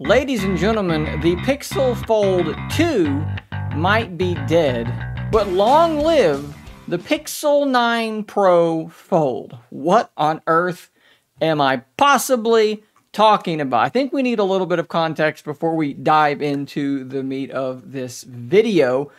Ladies and gentlemen, the Pixel Fold 2 might be dead, but long live the Pixel 9 Pro Fold. What on earth am I possibly talking about? I think we need a little bit of context before we dive into the meat of this video.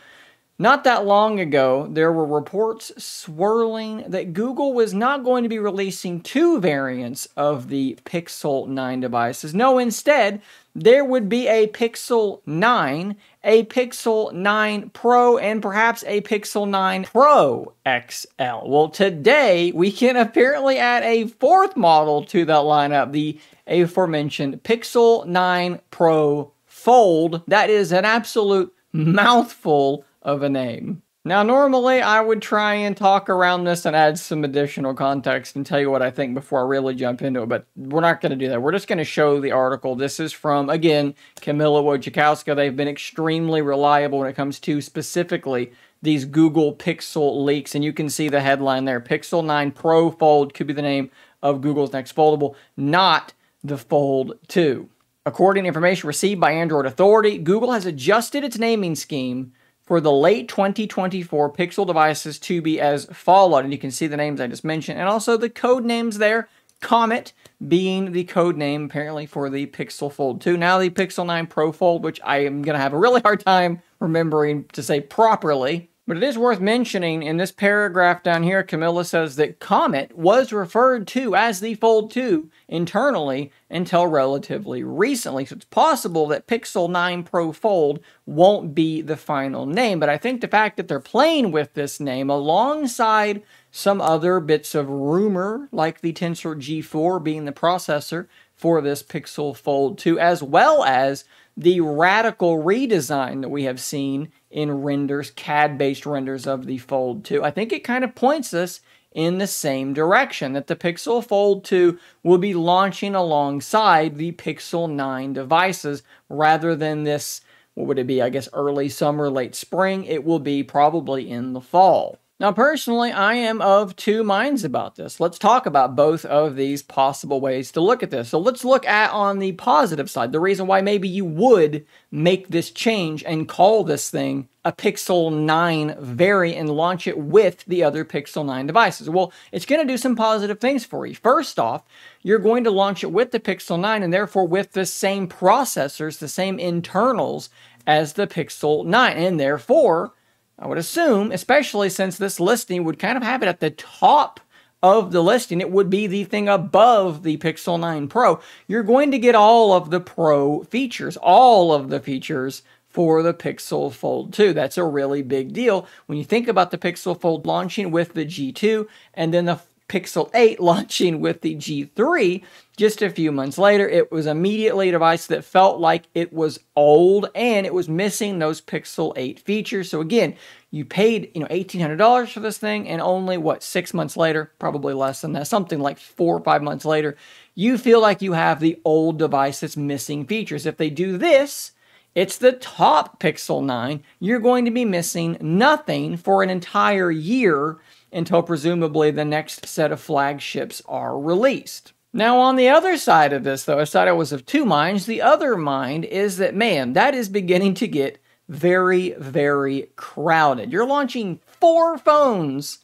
Not that long ago, there were reports swirling that Google was not going to be releasing two variants of the Pixel 9 devices. No, instead, there would be a Pixel 9, a Pixel 9 Pro, and perhaps a Pixel 9 Pro XL. Well, today, we can apparently add a fourth model to that lineup, the aforementioned Pixel 9 Pro Fold. That is an absolute mouthful of a name. Now, normally I would try and talk around this and add some additional context and tell you what I think before I really jump into it, but we're not going to do that. We're just going to show the article. This is from, again, Camilla Wojciechowska. They've been extremely reliable when it comes to specifically these Google Pixel leaks, and you can see the headline there. Pixel 9 Pro Fold could be the name of Google's next foldable, not the Fold 2. According to information received by Android Authority, Google has adjusted its naming scheme for the late 2024 Pixel devices to be as follows. And you can see the names I just mentioned, and also the code names there. Comet being the code name, apparently, for the Pixel Fold 2. Now the Pixel 9 Pro Fold, which I am going to have a really hard time remembering to say properly. But it is worth mentioning in this paragraph down here, Camilla says that Comet was referred to as the Fold 2 internally until relatively recently. So it's possible that Pixel 9 Pro Fold won't be the final name. But I think the fact that they're playing with this name alongside some other bits of rumor, like the Tensor G4 being the processor for this Pixel Fold 2, as well as the radical redesign that we have seen in renders, CAD-based renders of the Fold 2. I think it kind of points us in the same direction, that the Pixel Fold 2 will be launching alongside the Pixel 9 devices, rather than this, what would it be, I guess early summer, late spring. It will be probably in the fall. Now, personally, I am of two minds about this. Let's talk about both of these possible ways to look at this. So let's look at on the positive side, the reason why maybe you would make this change and call this thing a Pixel 9 variant and launch it with the other Pixel 9 devices. Well, it's going to do some positive things for you. First off, you're going to launch it with the Pixel 9 and therefore with the same processors, the same internals as the Pixel 9. And therefore, I would assume, especially since this listing would kind of have it at the top of the listing, it would be the thing above the Pixel 9 Pro. You're going to get all of the Pro features, all of the features for the Pixel Fold 2. That's a really big deal when you think about the Pixel Fold launching with the G2 and then the Pixel 8 launching with the G3 just a few months later. It was immediately a device that felt like it was old and it was missing those Pixel 8 features. So again, you paid $1,800 for this thing, and only, 6 months later, probably less than that, something like 4 or 5 months later, you feel like you have the old device that's missing features. If they do this, it's the top Pixel 9. You're going to be missing nothing for an entire year until presumably the next set of flagships are released. Now, on the other side of this, though, I thought I was of two minds. The other mind is that, man, that is beginning to get very, very crowded. You're launching 4 phones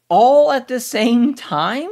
all at the same time?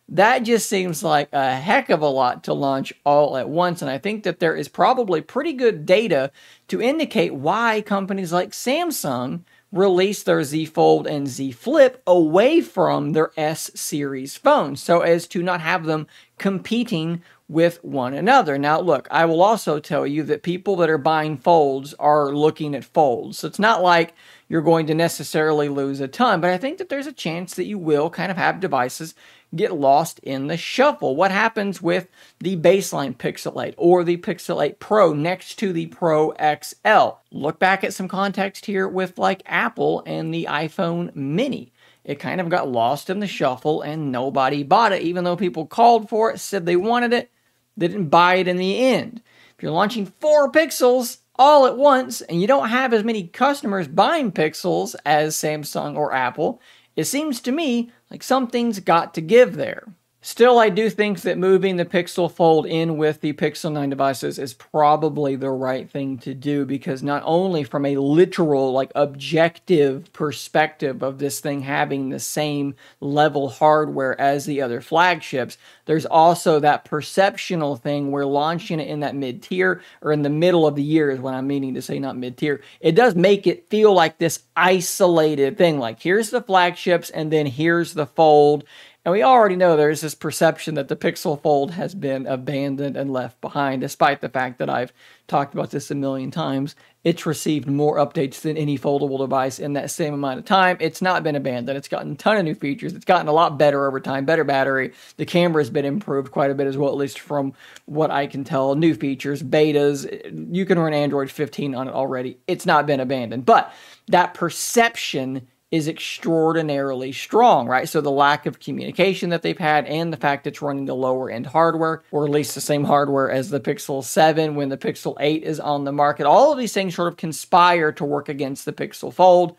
That just seems like a heck of a lot to launch all at once, and I think that there is probably pretty good data to indicate why companies like Samsung release their Z Fold and Z Flip away from their S series phones, so as to not have them competing with one another. Now, look, I will also tell you that people that are buying folds are looking at folds, so it's not like you're going to necessarily lose a ton, but I think that there's a chance that you will kind of have devices get lost in the shuffle. What happens with the baseline Pixel 8 or the Pixel 8 Pro next to the Pro XL? Look back at some context here with like Apple and the iPhone mini. It kind of got lost in the shuffle and nobody bought it, even though people called for it, said they wanted it. They didn't buy it in the end. If you're launching 4 Pixels all at once and you don't have as many customers buying Pixels as Samsung or Apple, it seems to me like something's got to give there. Still, I do think that moving the Pixel Fold in with the Pixel 9 devices is probably the right thing to do, because not only from a literal, like, objective perspective of this thing having the same level hardware as the other flagships, there's also that perceptional thing where launching it in that mid-tier, or in the middle of the year is what I'm meaning to say, not mid-tier. It does make it feel like this isolated thing, like here's the flagships and then here's the Fold. And we already know there's this perception that the Pixel Fold has been abandoned and left behind, despite the fact that I've talked about this a million times. It's received more updates than any foldable device in that same amount of time. It's not been abandoned. It's gotten a ton of new features. It's gotten a lot better over time, better battery. The camera's been improved quite a bit as well, at least from what I can tell. New features, betas. You can run Android 15 on it already. It's not been abandoned. But that perception is extraordinarily strong, right? So the lack of communication that they've had, and the fact it's running the lower end hardware, or at least the same hardware as the Pixel 7 when the Pixel 8 is on the market, all of these things sort of conspire to work against the Pixel Fold.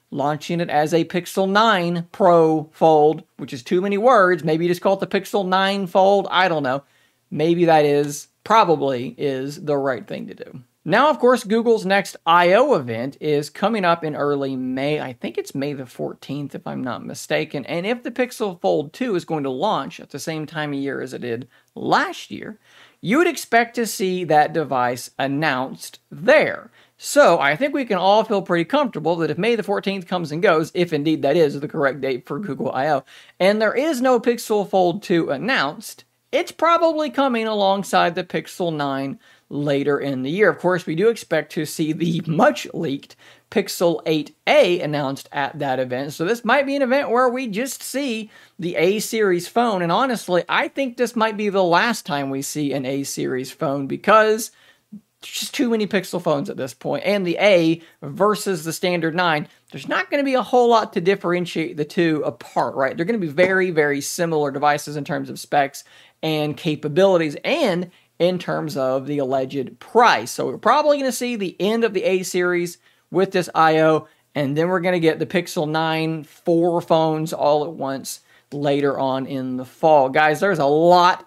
Launching it as a Pixel 9 Pro Fold, which is too many words, maybe you just call it the Pixel 9 Fold, I don't know. Maybe that probably is the right thing to do. Now, of course, Google's next I/O event is coming up in early May. I think it's May the 14th, if I'm not mistaken. And if the Pixel Fold 2 is going to launch at the same time of year as it did last year, you would expect to see that device announced there. So I think we can all feel pretty comfortable that if May the 14th comes and goes, if indeed that is the correct date for Google I/O, and there is no Pixel Fold 2 announced, it's probably coming alongside the Pixel 9 later in the year. Of course, we do expect to see the much leaked Pixel 8a announced at that event. So this might be an event where we just see the A-series phone. And honestly, I think this might be the last time we see an A-series phone, because there's just too many Pixel phones at this point. And the A versus the standard 9, there's not going to be a whole lot to differentiate the two apart, right? They're going to be very, very similar devices in terms of specs and capabilities, and in terms of the alleged price. So we're probably going to see the end of the A-series with this I/O, and then we're going to get the Pixel 9 4 phones all at once later on in the fall. Guys, there's a lot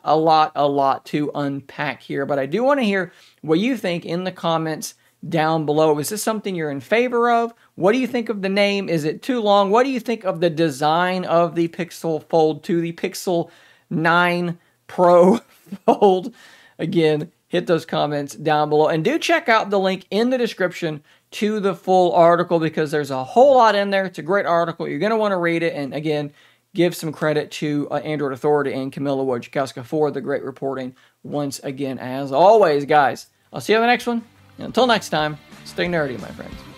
to unpack here, but I do want to hear what you think in the comments down below. Is this something you're in favor of? What do you think of the name? Is it too long? What do you think of the design of the Pixel Fold 2, the Pixel 9 Pro Fold? Again, hit those comments down below. And do check out the link in the description to the full article, because there's a whole lot in there. It's a great article. You're going to want to read it. And again, give some credit to Android Authority and Camilla Wojciechowska for the great reporting once again, as always, guys. I'll see you on the next one. And until next time, stay nerdy, my friends.